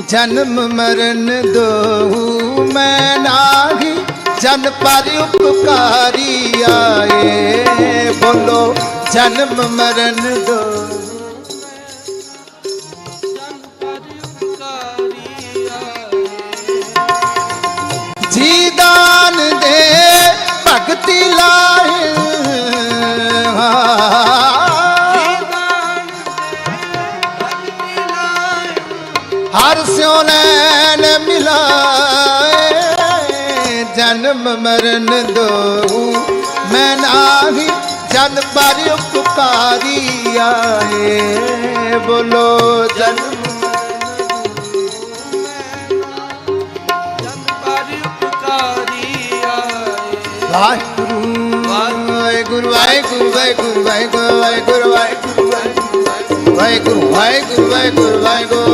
जन्म मरण दोहू मैं नाही, जन पर उपकारी आए। बोलो जन्म मरण दो जी दान दे भगति लाए। हर स्यो नैन मिलाए। जन्म मरण दो मैं नाही, जन पर उपकारी आए। बोलो जन्म वाहेगुरु वाहेगुरु वाहेगुरु वाहेगुरु वाहेगुरु वाहेगुरु वाहेगुरु वाहेगुरु वाहेगुरु वाहेगुरु वाहेगुरु